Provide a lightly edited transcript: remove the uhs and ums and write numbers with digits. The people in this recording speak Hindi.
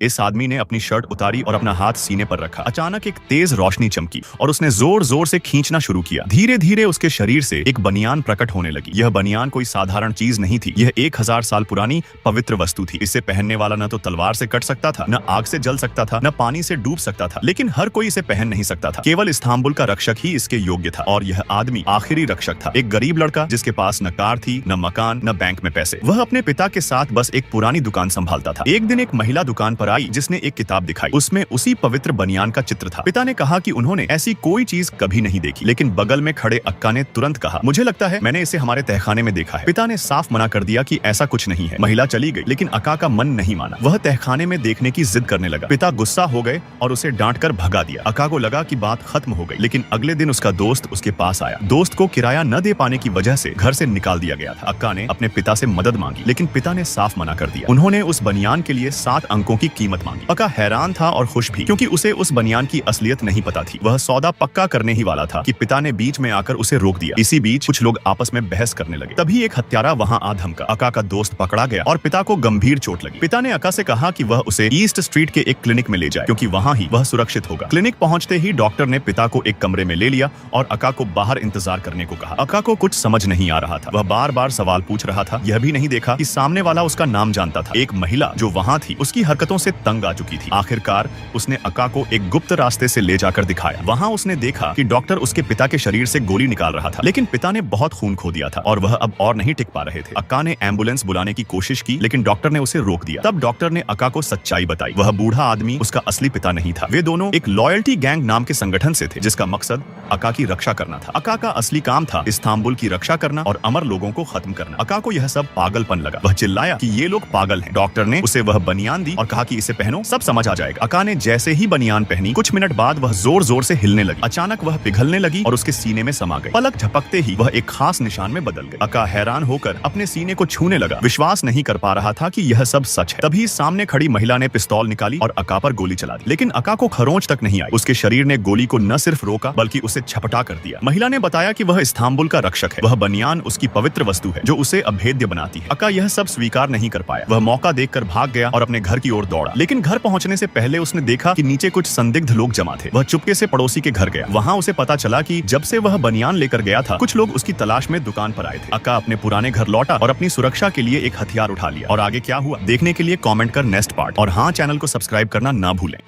इस आदमी ने अपनी शर्ट उतारी और अपना हाथ सीने पर रखा। अचानक एक तेज रोशनी चमकी और उसने जोर जोर से खींचना शुरू किया। धीरे धीरे उसके शरीर से एक बनियान प्रकट होने लगी। यह बनियान कोई साधारण चीज नहीं थी, यह 1000 साल पुरानी पवित्र वस्तु थी। इसे पहनने वाला न तो तलवार से कट सकता था, न आग से जल सकता था, न पानी से डूब सकता था, लेकिन हर कोई इसे पहन नहीं सकता था। केवल इस्तांबुल का रक्षक ही इसके योग्य था और यह आदमी आखिरी रक्षक था। एक गरीब लड़का जिसके पास न कार थी, न मकान, न बैंक में पैसे। वह अपने पिता के साथ बस एक पुरानी दुकान संभालता था। एक दिन एक महिला दुकान पर आई जिसने एक किताब दिखाई। उसमें उसी पवित्र बनियान का चित्र था। पिता ने कहा कि उन्होंने ऐसी कोई चीज कभी नहीं देखी, लेकिन बगल में खड़े अक्का ने तुरंत कहा, मुझे लगता है मैंने इसे हमारे तहखाने में देखा है। पिता ने साफ मना कर दिया कि ऐसा कुछ नहीं है। महिला चली गई, लेकिन अक्का का मन नहीं माना। वह तहखाने में देखने की जिद करने लगा। पिता गुस्सा हो गए और उसे डांट कर भगा दिया। अक्का को लगा कि बात खत्म हो गई, लेकिन अगले दिन उसका दोस्त उसके पास आया। दोस्त को किराया न दे पाने की वजह से घर से निकाल दिया गया था। अक्का ने अपने पिता से मदद मांगी, लेकिन पिता ने साफ मना कर दिया। उन्होंने उस बनियान के लिए 7 अंकों की कीमत मांगी। अक्का हैरान था और खुश भी, क्योंकि उसे उस बनियान की असलियत नहीं पता थी। वह सौदा पक्का करने ही वाला था कि पिता ने बीच में आकर उसे रोक दिया। इसी बीच कुछ लोग आपस में बहस करने लगे। तभी एक हत्यारा वहां आ धमका। अक्का का दोस्त पकड़ा गया और पिता को गंभीर चोट लगी। पिता ने अक्का से कहा कि वह उसे ईस्ट स्ट्रीट के एक क्लिनिक में ले जाए, क्योंकि वहां ही वह सुरक्षित होगा। क्लिनिक पहुंचते ही डॉक्टर ने पिता को एक कमरे में ले लिया और अक्का को बाहर इंतजार करने को कहा। अक्का को कुछ समझ नहीं आ रहा था। वह बार बार सवाल पूछ रहा था। यह भी नहीं देखा कि सामने वाला उसका नाम जानता था। एक महिला जो वहां थी उसकी हरकतों से तंग आ चुकी थी। आखिरकार उसने अक्का को एक गुप्त रास्ते से ले जाकर दिखाया। वहां उसने देखा कि डॉक्टर उसके पिता के शरीर से गोली निकाल रहा था, लेकिन पिता ने बहुत खून खो दिया था और वह अब और नहीं टिक पा रहे थे। अक्का ने एम्बुलेंस बुलाने की कोशिश की, लेकिन डॉक्टर ने उसे रोक दिया। तब डॉक्टर ने अक्का को सच्चाई बताई। वह बूढ़ा आदमी उसका असली पिता नहीं था। वे दोनों एक लॉयल्टी गैंग नाम के संगठन से थे, जिसका मकसद अक्का की रक्षा करना था। अक्का का असली काम था इस्तांबुल की रक्षा करना और अमर लोगों को खत्म करना। अक्का को यह सब पागलपन लगा। वह चिल्लाया कि ये लोग पागल हैं। डॉक्टर ने उसे वह बनियान दी और कहा कि इसे पहनो, सब समझ आ जाएगा। अक्का ने जैसे ही बनियान पहनी, कुछ मिनट बाद वह जोर जोर से हिलने लगी। अचानक वह पिघलने लगी और उसके सीने में समा गई। पलक झपकते ही वह एक खास निशान में बदल गई। अक्का हैरान होकर अपने सीने को छूने लगा। विश्वास नहीं कर पा रहा था कि यह सब सच है। तभी सामने खड़ी महिला ने पिस्तौल निकाली और अक्का पर गोली चला दी, लेकिन अक्का को खरोंच तक नहीं आई। उसके शरीर ने गोली को न सिर्फ रोका, बल्कि उसे झपटा कर दिया। महिला ने बताया कि वह इस्तांबुल का रक्षक है। वह बनियान उसकी पवित्र वस्तु है जो उसे अभेद्य बनाती है। अक्का यह सब स्वीकार नहीं कर पाया। वह मौका देखकर भाग गया और अपने घर की ओर दौड़ा, लेकिन घर पहुंचने से पहले उसने देखा कि नीचे कुछ संदिग्ध लोग जमा थे। वह चुपके से पड़ोसी के घर गया। वहां उसे पता चला कि जब से वह बनियान लेकर गया था, कुछ लोग उसकी तलाश में दुकान पर आए थे। अक्का अपने पुराने घर लौटा और अपनी सुरक्षा के लिए एक हथियार उठा लिया। और आगे क्या हुआ देखने के लिए कमेंट कर नेक्स्ट पार्ट, और हाँ, चैनल को सब्सक्राइब करना ना भूलें।